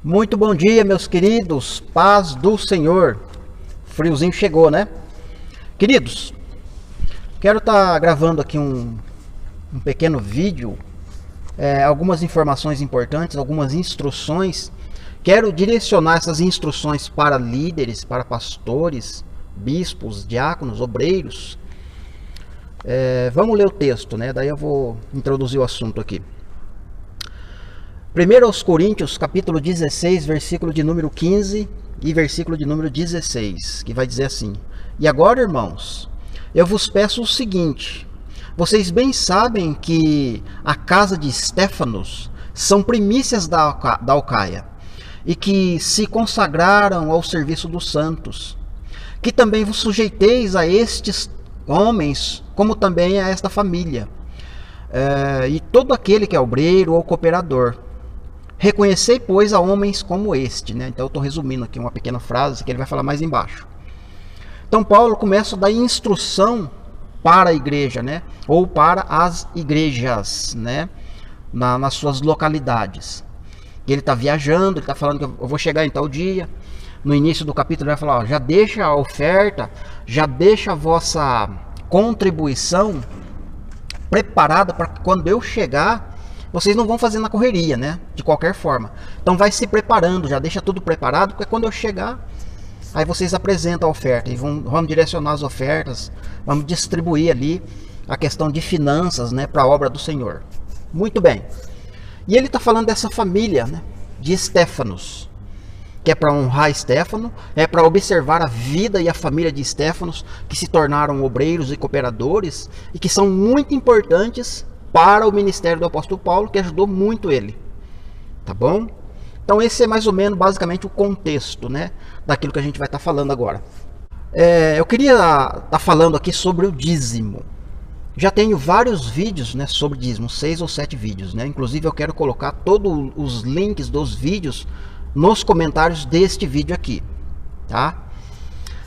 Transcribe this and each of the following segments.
Muito bom dia, meus queridos, paz do Senhor. Friozinho chegou, né? Queridos, quero estar gravando aqui um pequeno vídeo, algumas informações importantes, algumas instruções. Quero direcionar essas instruções para líderes, para pastores, bispos, diáconos, obreiros. Vamos ler o texto, né? Daí eu vou introduzir o assunto aqui. 1 aos Coríntios, capítulo 16, versículo de número 15 e versículo de número 16, que vai dizer assim: E agora, irmãos, eu vos peço o seguinte: vocês bem sabem que a casa de Estéfanos são primícias da Alcaia, e que se consagraram ao serviço dos santos, que também vos sujeiteis a estes homens, como também a esta família, e todo aquele que é obreiro ou cooperador. Reconhecei, pois, a homens como este, né? Então eu estou resumindo aqui uma pequena frase que ele vai falar mais embaixo. Então Paulo começa a dar instrução para a igreja, né? Ou para as igrejas, né? Nas suas localidades. E ele está viajando, ele está falando que eu vou chegar em tal dia. No início do capítulo ele vai falar, ó, já deixa a oferta, já deixa a vossa contribuição preparada para que quando eu chegar, vocês não vão fazer na correria, né? De qualquer forma. Então vai se preparando, já deixa tudo preparado, porque quando eu chegar, aí vocês apresentam a oferta e vamos direcionar as ofertas, vamos distribuir ali a questão de finanças, né, para a obra do Senhor. Muito bem. E ele está falando dessa família, né, de Estéfanos, que é para honrar Estéfano, é para observar a vida e a família de Estéfanos, que se tornaram obreiros e cooperadores e que são muito importantes para o ministério do apóstolo Paulo, que ajudou muito ele. Tá bom? Então esse é mais ou menos, basicamente, o contexto, né, daquilo que a gente vai estar falando agora. Eu queria estar falando aqui sobre o dízimo. Já tenho vários vídeos, né, sobre dízimo, 6 ou 7 vídeos, né? Inclusive eu quero colocar todos os links dos vídeos nos comentários deste vídeo aqui, tá?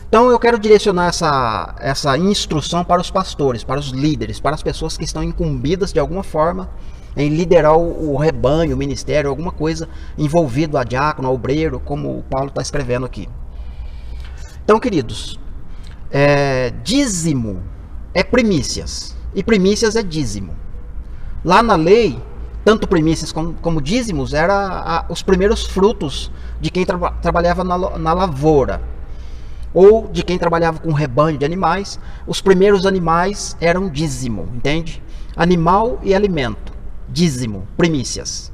Então eu quero direcionar essa instrução para os pastores, para os líderes, para as pessoas que estão incumbidas de alguma forma em liderar o rebanho, o ministério, alguma coisa envolvido a diácono, a obreiro, como o Paulo está escrevendo aqui. Então, queridos, dízimo é primícias, e primícias é dízimo. Lá na lei, tanto primícias como dízimos eram os primeiros frutos de quem trabalhava na lavoura, ou de quem trabalhava com rebanho de animais. Os primeiros animais eram dízimo, entende? Animal e alimento, dízimo, primícias.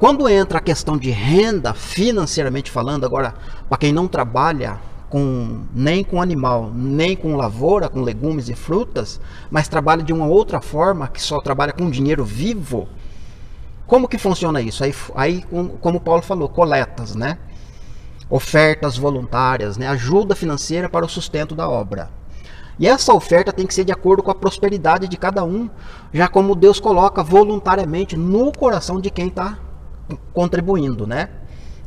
Quando entra a questão de renda, financeiramente falando, agora, para quem não trabalha nem com animal, nem com lavoura, com legumes e frutas, mas trabalha de uma outra forma, que só trabalha com dinheiro vivo, como que funciona isso? Aí como Paulo falou, coletas, né? Ofertas voluntárias, né? Ajuda financeira para o sustento da obra. E essa oferta tem que ser de acordo com a prosperidade de cada um, já como Deus coloca voluntariamente no coração de quem está contribuindo, né?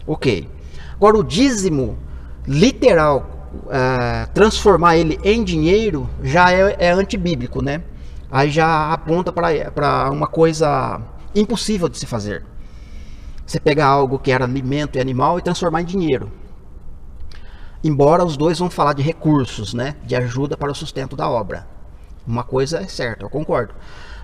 Ok. Agora o dízimo, literal, transformar ele em dinheiro, já é antibíblico, né? Aí já aponta para uma coisa impossível de se fazer. Você pegar algo que era alimento e animal e transformar em dinheiro. Embora os dois vão falar de recursos, né? De ajuda para o sustento da obra. Uma coisa é certa, eu concordo.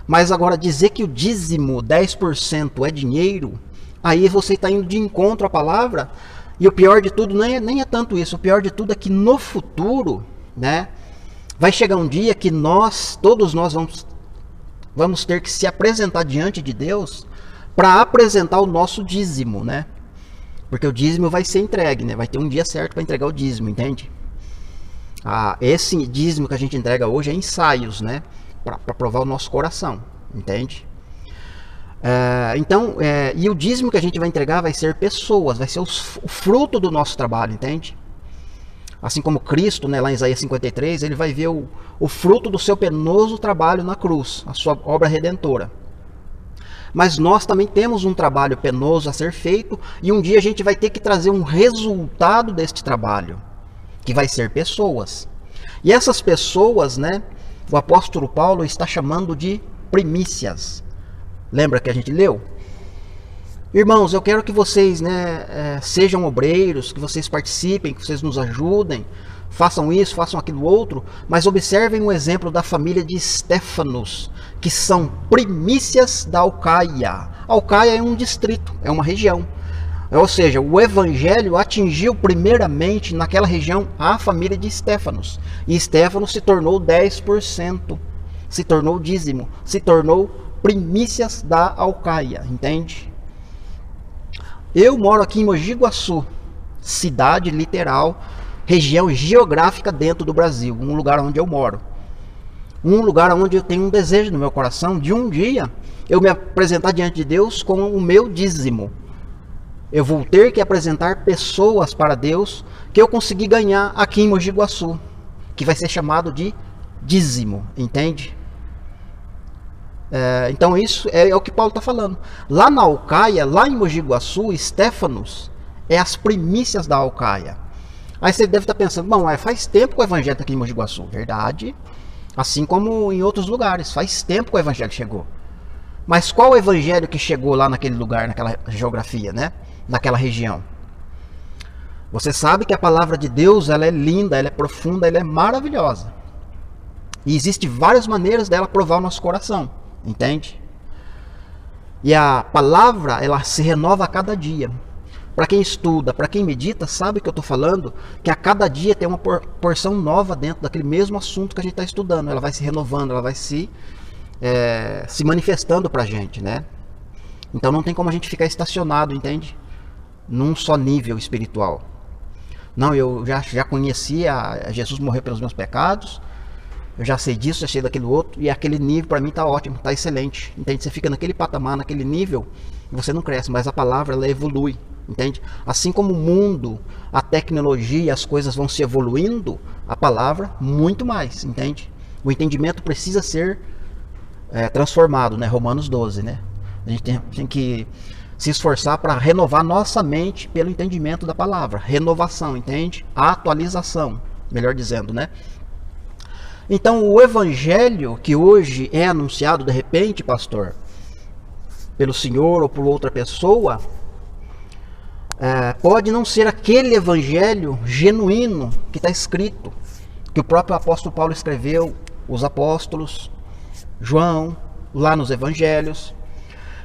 Mas agora dizer que o dízimo 10% é dinheiro, aí você está indo de encontro à palavra. E o pior de tudo nem é tanto isso. O pior de tudo é que no futuro, né? Vai chegar um dia que todos nós vamos ter que se apresentar diante de Deus para apresentar o nosso dízimo, né? Porque o dízimo vai ser entregue, né? Vai ter um dia certo para entregar o dízimo, entende? Esse dízimo que a gente entrega hoje é ensaios, né? Para provar o nosso coração, entende? E o dízimo que a gente vai entregar vai ser pessoas, vai ser o fruto do nosso trabalho, entende? Assim como Cristo, né, lá em Isaías 53, ele vai ver o fruto do seu penoso trabalho na cruz, a sua obra redentora. Mas nós também temos um trabalho penoso a ser feito, e um dia a gente vai ter que trazer um resultado deste trabalho, que vai ser pessoas. E essas pessoas, né, o apóstolo Paulo está chamando de primícias. Lembra que a gente leu? Irmãos, eu quero que vocês, né, sejam obreiros, que vocês participem, que vocês nos ajudem, façam isso, façam aquilo outro, mas observem o exemplo da família de Estéfanos, que são primícias da Alcaia. A Alcaia é um distrito, é uma região. Ou seja, o evangelho atingiu primeiramente naquela região a família de Estéfanos. E Estéfanos se tornou 10%, se tornou dízimo, se tornou primícias da Alcaia, entende? Eu moro aqui em Mogi Guaçu, cidade literal, região geográfica dentro do Brasil, um lugar onde eu moro. Um lugar onde eu tenho um desejo no meu coração de um dia eu me apresentar diante de Deus com o meu dízimo. Eu vou ter que apresentar pessoas para Deus que eu consegui ganhar aqui em Mogi Guaçu, que vai ser chamado de dízimo, entende? Então isso é o que Paulo está falando. Lá na Alcaia, lá em Mogi Guaçu, Estéfanos é as primícias da Alcaia. Aí você deve estar pensando, bom, faz tempo que o evangelho está aqui em Mogi Guaçu. Verdade. Assim como em outros lugares, faz tempo que o evangelho chegou. Mas qual o evangelho que chegou lá naquele lugar, naquela geografia, né? Naquela região? Você sabe que a palavra de Deus, ela é linda, ela é profunda, ela é maravilhosa. E existem várias maneiras dela provar o nosso coração, entende? E a palavra, ela se renova a cada dia. Para quem estuda, para quem medita, sabe que eu estou falando que a cada dia tem uma porção nova dentro daquele mesmo assunto que a gente está estudando. Ela vai se renovando, ela vai se manifestando para a gente, né? Então não tem como a gente ficar estacionado, entende? Num só nível espiritual. Não, eu já conhecia, Jesus morreu pelos meus pecados, eu já sei disso, já sei daquilo outro, e aquele nível para mim está ótimo, está excelente. Entende? Você fica naquele patamar, naquele nível, e você não cresce, mas a palavra ela evolui. Entende? Assim como o mundo, a tecnologia, as coisas vão se evoluindo, a palavra muito mais, entende? O entendimento precisa ser transformado, né? Romanos 12, né? A gente tem que se esforçar para renovar nossa mente pelo entendimento da palavra. Renovação, entende? Atualização, melhor dizendo, né? Então o evangelho que hoje é anunciado de repente, pastor, pelo senhor ou por outra pessoa, pode não ser aquele evangelho genuíno que está escrito, que o próprio apóstolo Paulo escreveu, os apóstolos, João, lá nos evangelhos.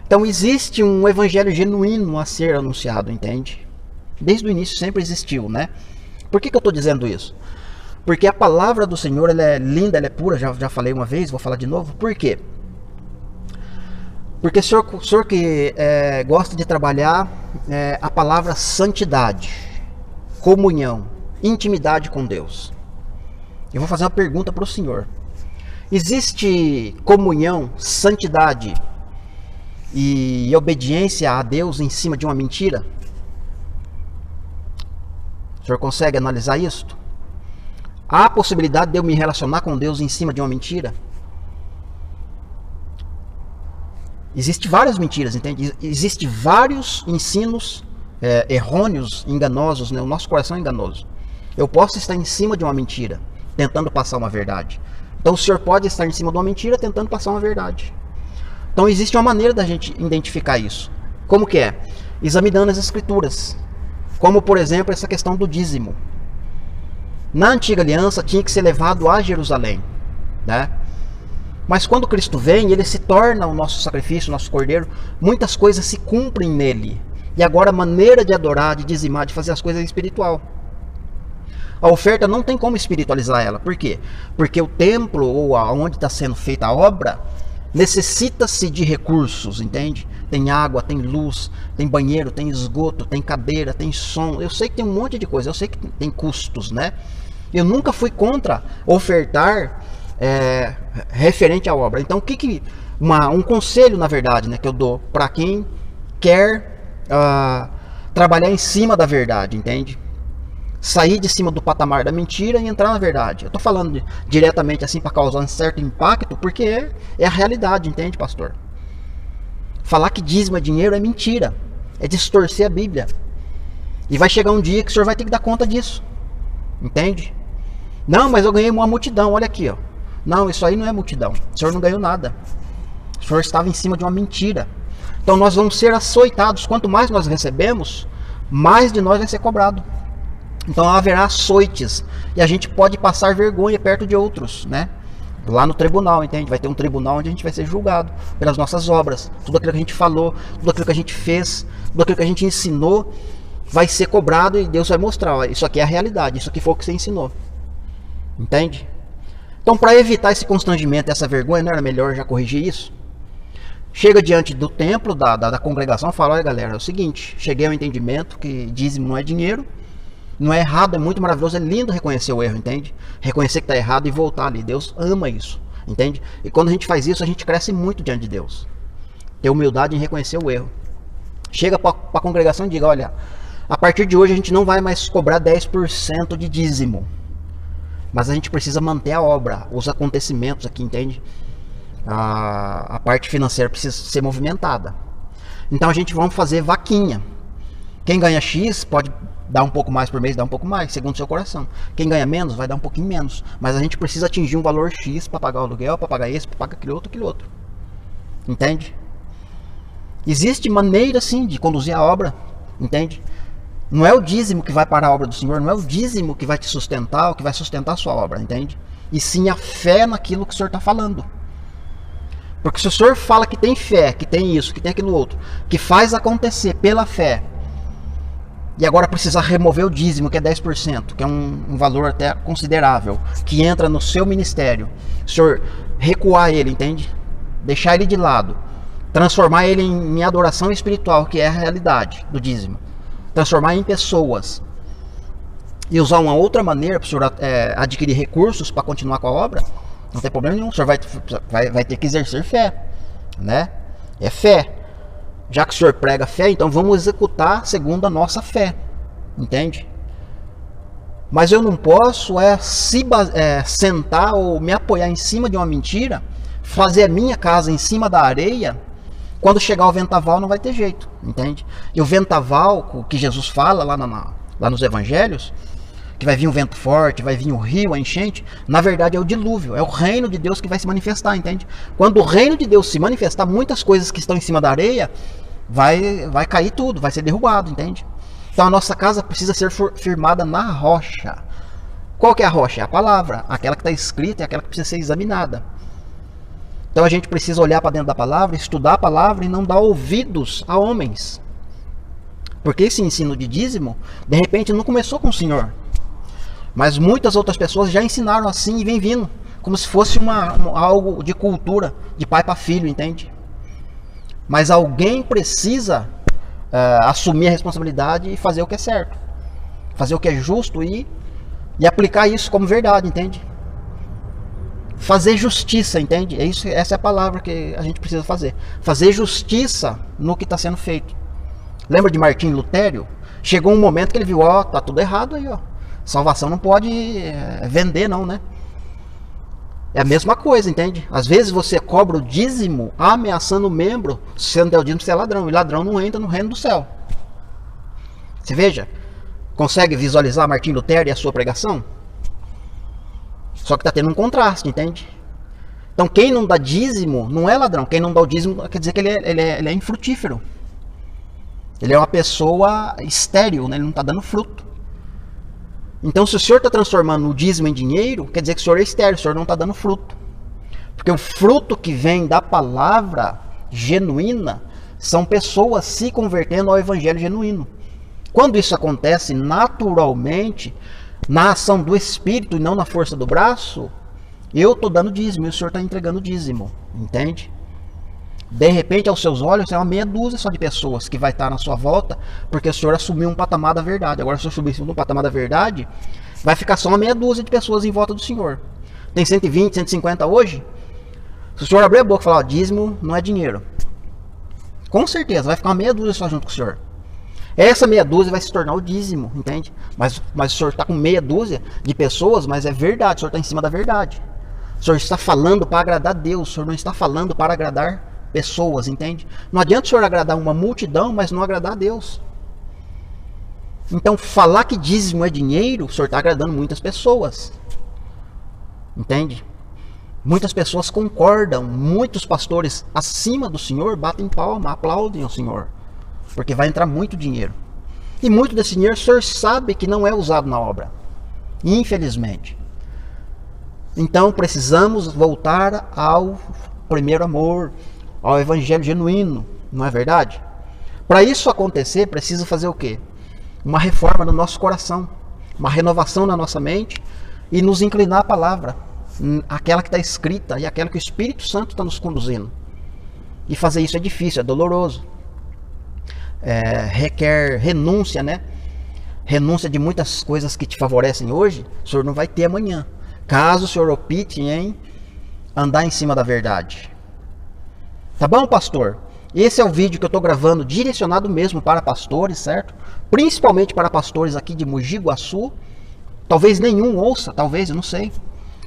Então existe um evangelho genuíno a ser anunciado, entende? Desde o início sempre existiu, né? Por que eu estou dizendo isso? Porque a palavra do Senhor ela é linda, ela é pura, já falei uma vez, vou falar de novo. Por quê? Porque o senhor que gosta de trabalhar a palavra santidade, comunhão, intimidade com Deus. Eu vou fazer uma pergunta para o senhor. Existe comunhão, santidade e obediência a Deus em cima de uma mentira? O senhor consegue analisar isso? Há a possibilidade de eu me relacionar com Deus em cima de uma mentira? Existem várias mentiras, entende? Existem vários ensinos errôneos, enganosos, né? O nosso coração é enganoso. Eu posso estar em cima de uma mentira, tentando passar uma verdade. Então o senhor pode estar em cima de uma mentira, tentando passar uma verdade. Então existe uma maneira da gente identificar isso. Como que é? Examinando as escrituras. Como, por exemplo, essa questão do dízimo. Na antiga aliança tinha que ser levado a Jerusalém, né? Mas quando Cristo vem, ele se torna o nosso sacrifício, o nosso cordeiro. Muitas coisas se cumprem nele. E agora a maneira de adorar, de dizimar, de fazer as coisas é espiritual. A oferta não tem como espiritualizar ela. Por quê? Porque o templo, ou onde está sendo feita a obra, necessita-se de recursos, entende? Tem água, tem luz, tem banheiro, tem esgoto, tem cadeira, tem som. Eu sei que tem um monte de coisa, eu sei que tem custos, né? Eu nunca fui contra ofertar referente à obra. Então, um conselho, na verdade, né, que eu dou para quem quer trabalhar em cima da verdade, entende? Sair de cima do patamar da mentira e entrar na verdade. Eu estou falando diretamente assim para causar um certo impacto, porque é a realidade, entende, pastor? Falar que dízimo é dinheiro é mentira, é distorcer a Bíblia. E vai chegar um dia que o senhor vai ter que dar conta disso, entende? Não, mas eu ganhei uma multidão, olha aqui, ó. Não, isso aí não é multidão. O senhor não ganhou nada. O senhor estava em cima de uma mentira. Então nós vamos ser açoitados. Quanto mais nós recebemos, mais de nós vai ser cobrado. Então haverá açoites. E a gente pode passar vergonha perto de outros, né? Lá no tribunal, entende? Vai ter um tribunal onde a gente vai ser julgado pelas nossas obras. Tudo aquilo que a gente falou, tudo aquilo que a gente fez, tudo aquilo que a gente ensinou, vai ser cobrado e Deus vai mostrar, ó, isso aqui é a realidade, isso aqui foi o que você ensinou. Entende? Então, para evitar esse constrangimento, essa vergonha, não era melhor já corrigir isso? Chega diante do templo, da congregação, fala: olha galera, é o seguinte, cheguei ao entendimento que dízimo não é dinheiro, não é errado, é muito maravilhoso, é lindo reconhecer o erro, entende? Reconhecer que está errado e voltar ali. Deus ama isso, entende? E quando a gente faz isso, a gente cresce muito diante de Deus. Ter humildade em reconhecer o erro. Chega para a congregação e diga: olha, a partir de hoje a gente não vai mais cobrar 10% de dízimo, mas a gente precisa manter a obra, os acontecimentos aqui, entende? A parte financeira precisa ser movimentada. Então a gente vamos fazer vaquinha. Quem ganha X pode dar um pouco mais por mês, dá um pouco mais, segundo o seu coração. Quem ganha menos vai dar um pouquinho menos, mas a gente precisa atingir um valor X para pagar o aluguel, para pagar esse, para pagar aquele outro. Entende? Existe maneira sim de conduzir a obra, entende? Não é o dízimo que vai parar a obra do Senhor, não é o dízimo que vai te sustentar, o que vai sustentar a sua obra, entende? E sim a fé naquilo que o Senhor está falando. Porque se o Senhor fala que tem fé, que tem isso, que tem aquilo outro, que faz acontecer pela fé, e agora precisa remover o dízimo, que é 10%, que é um valor até considerável, que entra no seu ministério, o Senhor recuar ele, entende? Deixar ele de lado, transformar ele em adoração espiritual, que é a realidade do dízimo. Transformar em pessoas e usar uma outra maneira para o senhor adquirir recursos para continuar com a obra, não tem problema nenhum. O senhor vai ter que exercer fé, né? É fé. Já que o senhor prega fé, então vamos executar segundo a nossa fé, entende? Mas eu não posso sentar ou me apoiar em cima de uma mentira, fazer a minha casa em cima da areia. Quando chegar o vendaval não vai ter jeito, entende? E o vendaval que Jesus fala lá nos evangelhos, que vai vir um vento forte, vai vir um rio, a enchente, na verdade é o dilúvio, é o reino de Deus que vai se manifestar, entende? Quando o reino de Deus se manifestar, muitas coisas que estão em cima da areia, vai cair tudo, vai ser derrubado, entende? Então a nossa casa precisa ser firmada na rocha. Qual que é a rocha? É a palavra, aquela que está escrita é aquela que precisa ser examinada. Então a gente precisa olhar para dentro da palavra, estudar a palavra e não dar ouvidos a homens. Porque esse ensino de dízimo, de repente, não começou com o Senhor. Mas muitas outras pessoas já ensinaram assim e vem vindo. Como se fosse algo de cultura, de pai para filho, entende? Mas alguém precisa assumir a responsabilidade e fazer o que é certo. Fazer o que é justo e aplicar isso como verdade, entende? Fazer justiça, entende? Essa é a palavra que a gente precisa fazer. Fazer justiça no que está sendo feito. Lembra de Martinho Lutero? Chegou um momento que ele viu, ó, tá tudo errado aí, ó. Salvação não pode vender não, né? É a mesma coisa, entende? Às vezes você cobra o dízimo ameaçando o membro, se você não der o dízimo, você é ladrão. E ladrão não entra no reino do céu. Você veja, consegue visualizar Martinho Lutero e a sua pregação? Só que está tendo um contraste, entende? Então quem não dá dízimo não é ladrão. Quem não dá o dízimo quer dizer que ele é infrutífero. Ele é uma pessoa estéril, né? Ele não está dando fruto. Então se o senhor está transformando o dízimo em dinheiro, quer dizer que o senhor é estéril, o senhor não está dando fruto. Porque o fruto que vem da palavra genuína são pessoas se convertendo ao evangelho genuíno. Quando isso acontece naturalmente, na ação do Espírito e não na força do braço, eu estou dando dízimo e o senhor está entregando dízimo, entende? De repente, aos seus olhos, é uma meia dúzia só de pessoas que vai estar na sua volta, porque o senhor assumiu um patamar da verdade. Agora, se o senhor subir no patamar da verdade, vai ficar só uma meia dúzia de pessoas em volta do senhor. Tem 120, 150 hoje. Se o senhor abrir a boca e falar, ó, dízimo não é dinheiro, com certeza vai ficar uma meia dúzia só junto com o senhor. Essa meia dúzia vai se tornar o dízimo, entende? Mas o senhor está com meia dúzia de pessoas, mas é verdade, o senhor está em cima da verdade. O senhor está falando para agradar a Deus, o senhor não está falando para agradar pessoas, entende? Não adianta o senhor agradar uma multidão, mas não agradar a Deus. Então, falar que dízimo é dinheiro, o senhor está agradando muitas pessoas. Entende? Muitas pessoas concordam, muitos pastores acima do Senhor batem palma, aplaudem o Senhor, porque vai entrar muito dinheiro. E muito desse dinheiro o Senhor sabe que não é usado na obra, infelizmente. Então precisamos voltar ao primeiro amor, ao evangelho genuíno, não é verdade? Para isso acontecer, precisa fazer o quê? Uma reforma no nosso coração, uma renovação na nossa mente e nos inclinar à palavra, aquela que está escrita e aquela que o Espírito Santo está nos conduzindo. E fazer isso é difícil, é doloroso. Requer renúncia, né? Renúncia de muitas coisas que te favorecem hoje, o senhor não vai ter amanhã. Caso o senhor opte em andar em cima da verdade. Tá bom, pastor? Esse é o vídeo que eu estou gravando, direcionado mesmo para pastores, certo? Principalmente para pastores aqui de Mogi Guaçu. Talvez nenhum ouça, talvez, eu não sei.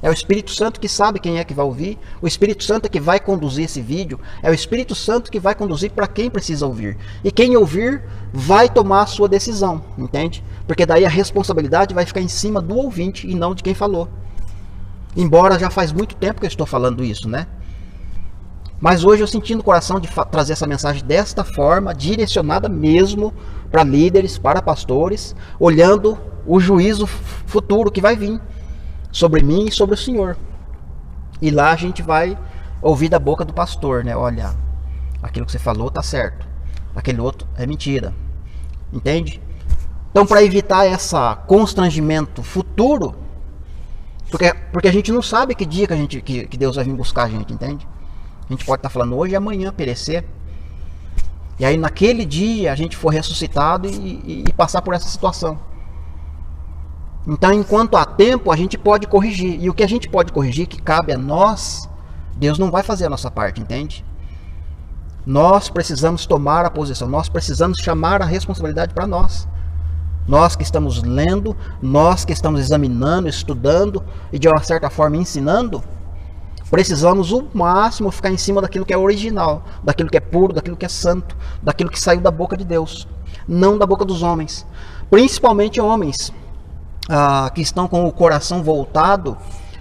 É o Espírito Santo que sabe quem é que vai ouvir. O Espírito Santo é que vai conduzir esse vídeo. É o Espírito Santo que vai conduzir para quem precisa ouvir. E quem ouvir vai tomar a sua decisão, entende? Porque daí a responsabilidade vai ficar em cima do ouvinte e não de quem falou. Embora já faz muito tempo que eu estou falando isso, né? Mas hoje eu senti no coração de trazer essa mensagem desta forma, direcionada mesmo para líderes, para pastores, olhando o juízo futuro que vai vir sobre mim e sobre o Senhor. E lá a gente vai ouvir da boca do pastor, né? Olha, aquilo que você falou tá certo, aquele outro é mentira. Entende? Então, para evitar esse constrangimento futuro, porque a gente não sabe que dia que Deus vai vir buscar a gente, entende? A gente pode estar falando hoje e amanhã perecer. E aí naquele dia a gente for ressuscitado e passar por essa situação. Então, enquanto há tempo, a gente pode corrigir. E o que a gente pode corrigir, que cabe a nós, Deus não vai fazer a nossa parte, entende? Nós precisamos tomar a posição, nós precisamos chamar a responsabilidade para nós. Nós que estamos lendo, nós que estamos examinando, estudando e de uma certa forma ensinando, precisamos o máximo ficar em cima daquilo que é original, daquilo que é puro, daquilo que é santo, daquilo que saiu da boca de Deus, não da boca dos homens. Principalmente homens que estão com o coração voltado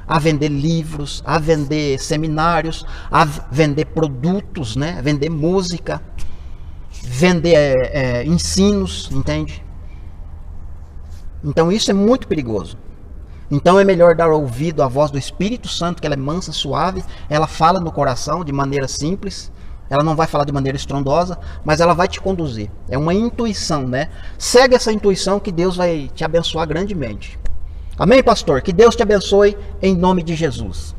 a vender livros, a vender seminários, a vender produtos, né? Vender música, vender ensinos, entende? Então isso é muito perigoso. Então é melhor dar ouvido à voz do Espírito Santo, que ela é mansa, suave, ela fala no coração de maneira simples, ela não vai falar de maneira estrondosa, mas ela vai te conduzir. É uma intuição, né? Segue essa intuição que Deus vai te abençoar grandemente. Amém, pastor? Que Deus te abençoe em nome de Jesus.